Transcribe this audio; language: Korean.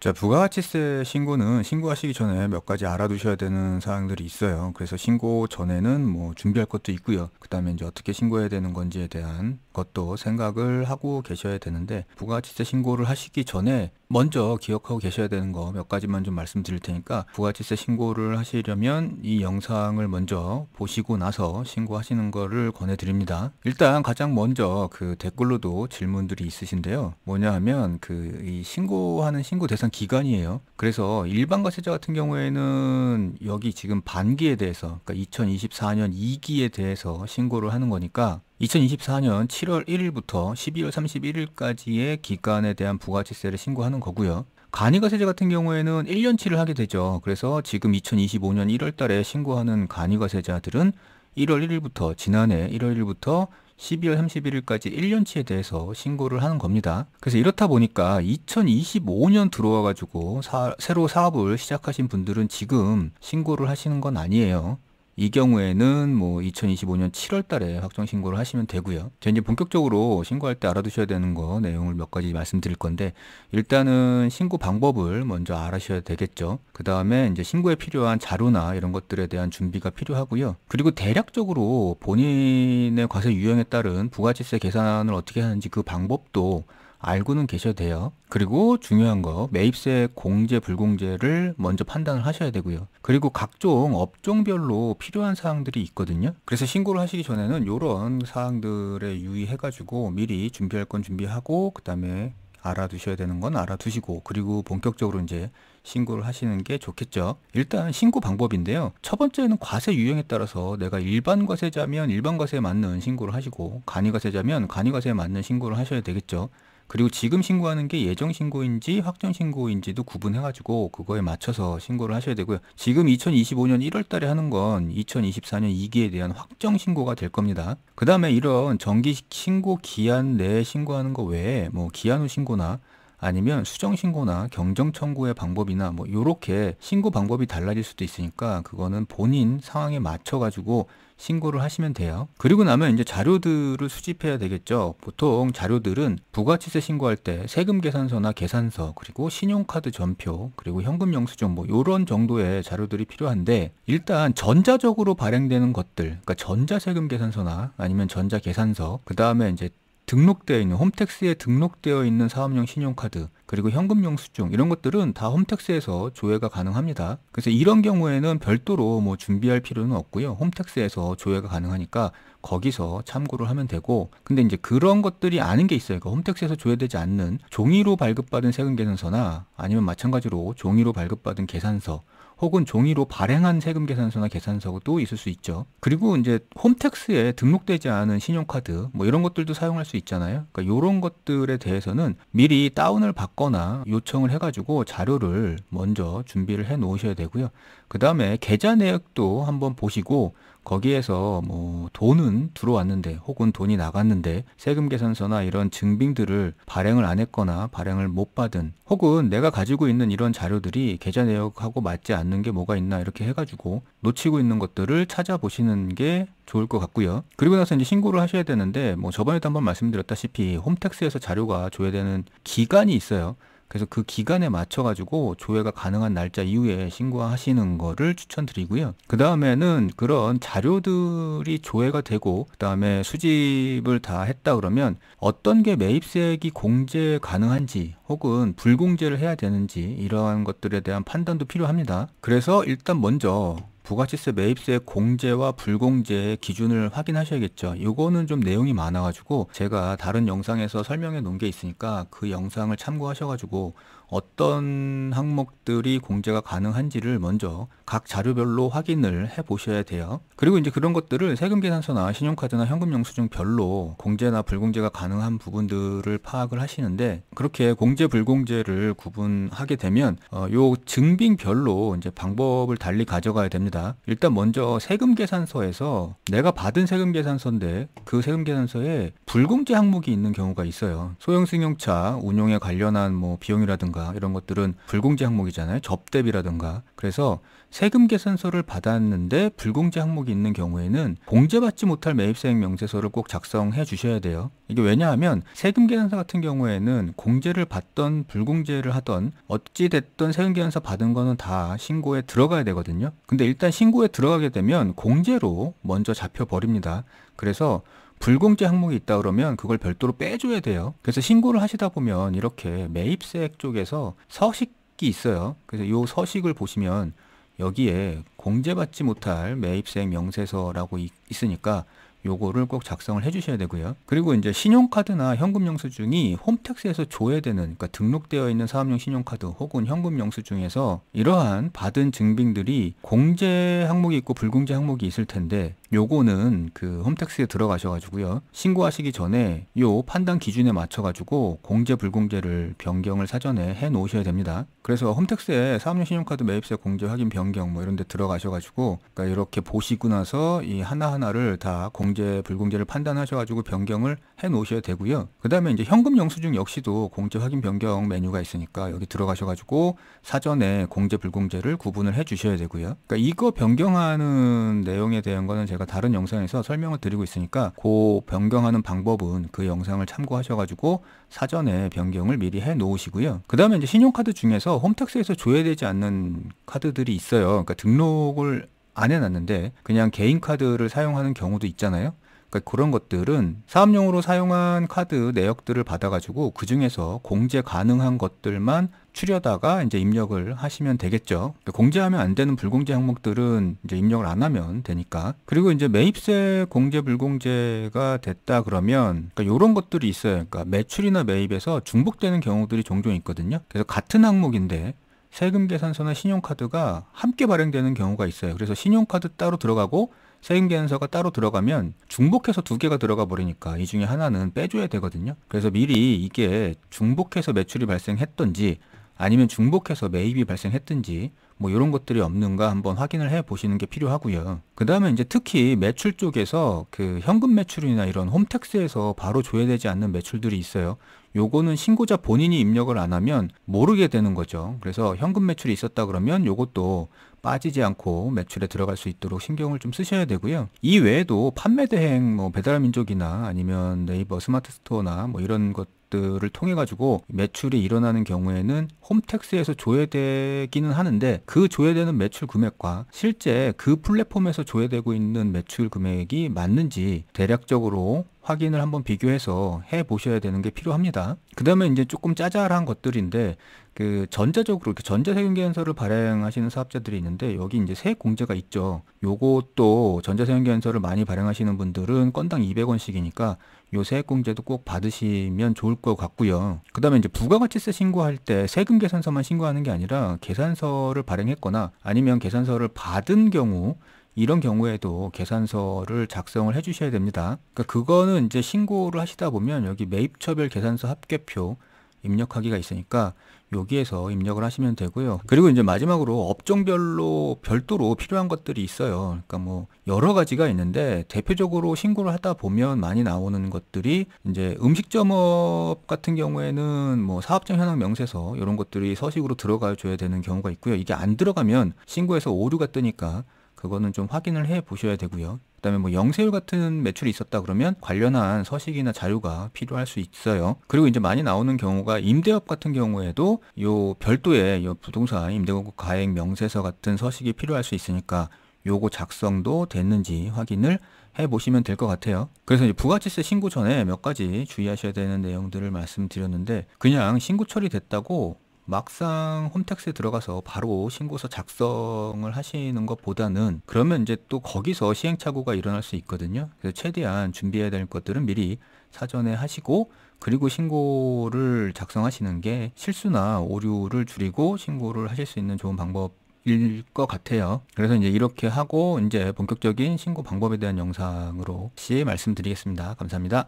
자, 부가가치세 신고는 신고하시기 전에 몇 가지 알아두셔야 되는 사항들이 있어요. 그래서 신고 전에는 뭐 준비할 것도 있고요. 그다음에 이제 어떻게 신고해야 되는 건지에 대한 것도 생각을 하고 계셔야 되는데, 부가가치세 신고를 하시기 전에 먼저 기억하고 계셔야 되는 거 몇 가지만 좀 말씀드릴 테니까, 부가가치세 신고를 하시려면 이 영상을 먼저 보시고 나서 신고하시는 거를 권해드립니다. 일단 가장 먼저 그 댓글로도 질문들이 있으신데요. 뭐냐 하면 이 신고하는 신고 대상 기간이에요. 그래서 일반 과세자 같은 경우에는 여기 지금 반기에 대해서, 그러니까 2024년 2기에 대해서 신고를 하는 거니까 2024년 7월 1일부터 12월 31일까지의 기간에 대한 부가가치세를 신고하는 거고요. 간이과세자 같은 경우에는 1년치를 하게 되죠. 그래서 지금 2025년 1월 달에 신고하는 간이과세자들은 1월 1일부터, 지난해 1월 1일부터 12월 31일까지 1년치에 대해서 신고를 하는 겁니다. 그래서 이렇다 보니까 2025년 들어와가지고 새로 사업을 시작하신 분들은 지금 신고를 하시는 건 아니에요. 이 경우에는 뭐 2025년 7월 달에 확정 신고를 하시면 되고요. 이제 본격적으로 신고할 때 알아두셔야 되는 거 내용을 몇 가지 말씀드릴 건데, 일단은 신고 방법을 먼저 알아셔야 되겠죠. 그 다음에 이제 신고에 필요한 자료나 이런 것들에 대한 준비가 필요하고요. 그리고 대략적으로 본인의 과세 유형에 따른 부가가치세 계산을 어떻게 하는지 그 방법도 알고는 계셔야 돼요. 그리고 중요한 거, 매입세 공제 불공제를 먼저 판단을 하셔야 되고요. 그리고 각종 업종별로 필요한 사항들이 있거든요. 그래서 신고를 하시기 전에는 이런 사항들에 유의해가지고 미리 준비할 건 준비하고, 그 다음에 알아두셔야 되는 건 알아두시고, 그리고 본격적으로 이제 신고를 하시는 게 좋겠죠. 일단 신고 방법인데요. 첫 번째는 과세 유형에 따라서 내가 일반 과세자면 일반 과세에 맞는 신고를 하시고, 간이 과세자면 간이 과세에 맞는 신고를 하셔야 되겠죠. 그리고 지금 신고하는 게 예정 신고인지 확정 신고인지도 구분해가지고 그거에 맞춰서 신고를 하셔야 되고요. 지금 2025년 1월 달에 하는 건 2024년 2기에 대한 확정 신고가 될 겁니다. 그 다음에 이런 정기 신고 기한 내에 신고하는 거 외에 뭐 기한 후 신고나 아니면 수정 신고나 경정 청구의 방법이나 뭐 요렇게 신고 방법이 달라질 수도 있으니까 그거는 본인 상황에 맞춰 가지고 신고를 하시면 돼요. 그리고 나면 이제 자료들을 수집해야 되겠죠. 보통 자료들은 부가치세 신고할 때 세금 계산서나 계산서, 그리고 신용카드 전표, 그리고 현금 영수증 뭐 요런 정도의 자료들이 필요한데, 일단 전자적으로 발행되는 것들, 그러니까 전자세금 계산서나 아니면 전자계산서, 그 다음에 이제 등록되어 있는, 홈택스에 등록되어 있는 사업용 신용카드, 그리고 현금 영수증, 이런 것들은 다 홈택스에서 조회가 가능합니다. 그래서 이런 경우에는 별도로 뭐 준비할 필요는 없고요. 홈택스에서 조회가 가능하니까 거기서 참고를 하면 되고, 근데 이제 그런 것들이 아닌 게 있어요. 그러니까 홈택스에서 조회되지 않는 종이로 발급받은 세금 계산서나 아니면 마찬가지로 종이로 발급받은 계산서, 혹은 종이로 발행한 세금 계산서나 계산서도 있을 수 있죠. 그리고 이제 홈택스에 등록되지 않은 신용카드 뭐 이런 것들도 사용할 수 있잖아요. 그러니까 이런 것들에 대해서는 미리 다운을 받거나 요청을 해가지고 자료를 먼저 준비를 해 놓으셔야 되고요. 그 다음에 계좌 내역도 한번 보시고, 거기에서 뭐 돈은 들어왔는데 혹은 돈이 나갔는데 세금 계산서나 이런 증빙들을 발행을 안 했거나 발행을 못 받은, 혹은 내가 가지고 있는 이런 자료들이 계좌 내역하고 맞지 않는 게 뭐가 있나 이렇게 해가지고 놓치고 있는 것들을 찾아보시는 게 좋을 것 같고요. 그리고 나서 이제 신고를 하셔야 되는데, 뭐 저번에도 한번 말씀드렸다시피 홈택스에서 자료가 조회되는 기간이 있어요. 그래서 그 기간에 맞춰가지고 조회가 가능한 날짜 이후에 신고하시는 거를 추천드리고요. 그 다음에는 그런 자료들이 조회가 되고, 그 다음에 수집을 다 했다 그러면 어떤 게 매입세액이 공제 가능한지 혹은 불공제를 해야 되는지 이러한 것들에 대한 판단도 필요합니다. 그래서 일단 먼저 부가치세 매입세 공제와 불공제의 기준을 확인하셔야겠죠. 이거는 좀 내용이 많아가지고 제가 다른 영상에서 설명해 놓은 게 있으니까 그 영상을 참고하셔가지고 어떤 항목들이 공제가 가능한지를 먼저 각 자료별로 확인을 해 보셔야 돼요. 그리고 이제 그런 것들을 세금 계산서나 신용카드나 현금 영수증 별로 공제나 불공제가 가능한 부분들을 파악을 하시는데, 그렇게 공제 불공제를 구분하게 되면 요 증빙별로 이제 방법을 달리 가져가야 됩니다. 일단 먼저 세금 계산서에서 내가 받은 세금 계산서인데 그 세금 계산서에 불공제 항목이 있는 경우가 있어요. 소형 승용차 운용에 관련한 뭐 비용이라든가 세금이라든가 이런 것들은 불공제 항목이잖아요. 접대비라든가. 그래서 세금 계산서를 받았는데 불공제 항목이 있는 경우에는 공제받지 못할 매입세액 명세서를 꼭 작성해 주셔야 돼요. 이게 왜냐하면 세금 계산서 같은 경우에는 공제를 받던 불공제를 하던 어찌 됐던 세금 계산서 받은 거는 다 신고에 들어가야 되거든요. 근데 일단 신고에 들어가게 되면 공제로 먼저 잡혀 버립니다. 그래서 불공제 항목이 있다 그러면 그걸 별도로 빼줘야 돼요. 그래서 신고를 하시다 보면 이렇게 매입세액 쪽에서 서식이 있어요. 그래서 이 서식을 보시면 여기에 공제받지 못할 매입세액 명세서라고 있으니까 요거를 꼭 작성을 해주셔야 되고요. 그리고 이제 신용카드나 현금 영수증이 홈택스에서 조회되는, 그러니까 등록되어 있는 사업용 신용카드 혹은 현금 영수증에서 이러한 받은 증빙들이 공제 항목이 있고 불공제 항목이 있을 텐데 요거는 그 홈택스에 들어가셔가지고요. 신고하시기 전에 요 판단 기준에 맞춰가지고 공제 불공제를 변경을 사전에 해 놓으셔야 됩니다. 그래서 홈택스에 사업용 신용카드 매입세 공제 확인 변경 뭐 이런 데 들어가셔가지고 그러니까 이렇게 보시고 나서 이 하나하나를 다 공제 불공제를 판단하셔가지고 변경을 해 놓으셔야 되고요. 그 다음에 이제 현금 영수증 역시도 공제 확인 변경 메뉴가 있으니까 여기 들어가셔가지고 사전에 공제 불공제를 구분을 해 주셔야 되고요. 그러니까 이거 변경하는 내용에 대한 거는 제가 다른 영상에서 설명을 드리고 있으니까 그 변경하는 방법은 그 영상을 참고하셔가지고 사전에 변경을 미리 해 놓으시고요. 그 다음에 이제 신용카드 중에서 홈택스에서 조회되지 않는 카드들이 있어요. 그러니까 등록을 안 해놨는데 그냥 개인 카드를 사용하는 경우도 있잖아요. 그러니까 그런 것들은 사업용으로 사용한 카드 내역들을 받아가지고 그 중에서 공제 가능한 것들만 추려다가 이제 입력을 하시면 되겠죠. 그러니까 공제하면 안 되는 불공제 항목들은 이제 입력을 안 하면 되니까. 그리고 이제 매입세 공제 불공제가 됐다 그러면 그러니까 이런 것들이 있어요. 그러니까 매출이나 매입에서 중복되는 경우들이 종종 있거든요. 그래서 같은 항목인데 세금 계산서나 신용카드가 함께 발행되는 경우가 있어요. 그래서 신용카드 따로 들어가고 세금 계산서가 따로 들어가면 중복해서 두 개가 들어가 버리니까 이 중에 하나는 빼줘야 되거든요. 그래서 미리 이게 중복해서 매출이 발생했던지 아니면 중복해서 매입이 발생했든지 뭐 이런 것들이 없는가 한번 확인을 해 보시는 게 필요하고요. 그 다음에 이제 특히 매출 쪽에서 그 현금 매출이나 이런 홈택스에서 바로 조회되지 않는 매출들이 있어요. 요거는 신고자 본인이 입력을 안 하면 모르게 되는 거죠. 그래서 현금 매출이 있었다 그러면 요것도 빠지지 않고 매출에 들어갈 수 있도록 신경을 좀 쓰셔야 되고요. 이 외에도 판매 대행 뭐 배달민족이나 아니면 네이버 스마트 스토어나 뭐 이런 것들을 통해 가지고 매출이 일어나는 경우에는 홈택스에서 조회되기는 하는데 그 조회되는 매출 금액과 실제 그 플랫폼에서 조회되고 있는 매출 금액이 맞는지 대략적으로 확인을 한번 비교해서 해 보셔야 되는 게 필요합니다. 그 다음에 이제 조금 짜잘한 것들인데 그 전자적으로 이렇게 전자세금 계산서를 발행하시는 사업자들이 있는데 여기 이제 세액 공제가 있죠. 요것도 전자세금 계산서를 많이 발행하시는 분들은 건당 200원씩이니까 요 세액 공제도 꼭 받으시면 좋을 것 같고요. 그 다음에 이제 부가가치세 신고할 때 세금 계산서만 신고하는 게 아니라 계산서를 발행했거나 아니면 계산서를 받은 경우 이런 경우에도 계산서를 작성을 해 주셔야 됩니다. 그러니까 그거는 이제 신고를 하시다 보면 여기 매입처별 계산서 합계표 입력하기가 있으니까 여기에서 입력을 하시면 되고요. 그리고 이제 마지막으로 업종별로 별도로 필요한 것들이 있어요. 그러니까 뭐 여러 가지가 있는데 대표적으로 신고를 하다 보면 많이 나오는 것들이 이제 음식점업 같은 경우에는 뭐 사업장 현황 명세서 이런 것들이 서식으로 들어가 줘야 되는 경우가 있고요. 이게 안 들어가면 신고해서 오류가 뜨니까 그거는 좀 확인을 해 보셔야 되고요. 그다음에 뭐 영세율 같은 매출이 있었다 그러면 관련한 서식이나 자료가 필요할 수 있어요. 그리고 이제 많이 나오는 경우가 임대업 같은 경우에도 요 별도의 요 부동산 임대공급 가액 명세서 같은 서식이 필요할 수 있으니까 요거 작성도 됐는지 확인을 해 보시면 될 것 같아요. 그래서 이제 부가가치세 신고 전에 몇 가지 주의하셔야 되는 내용들을 말씀드렸는데 그냥 신고 처리됐다고 막상 홈택스에 들어가서 바로 신고서 작성을 하시는 것보다는 그러면 이제 또 거기서 시행착오가 일어날 수 있거든요. 그래서 최대한 준비해야 될 것들은 미리 사전에 하시고 그리고 신고를 작성하시는 게 실수나 오류를 줄이고 신고를 하실 수 있는 좋은 방법일 것 같아요. 그래서 이제 이렇게 하고 이제 본격적인 신고 방법에 대한 영상으로 다시 말씀드리겠습니다. 감사합니다.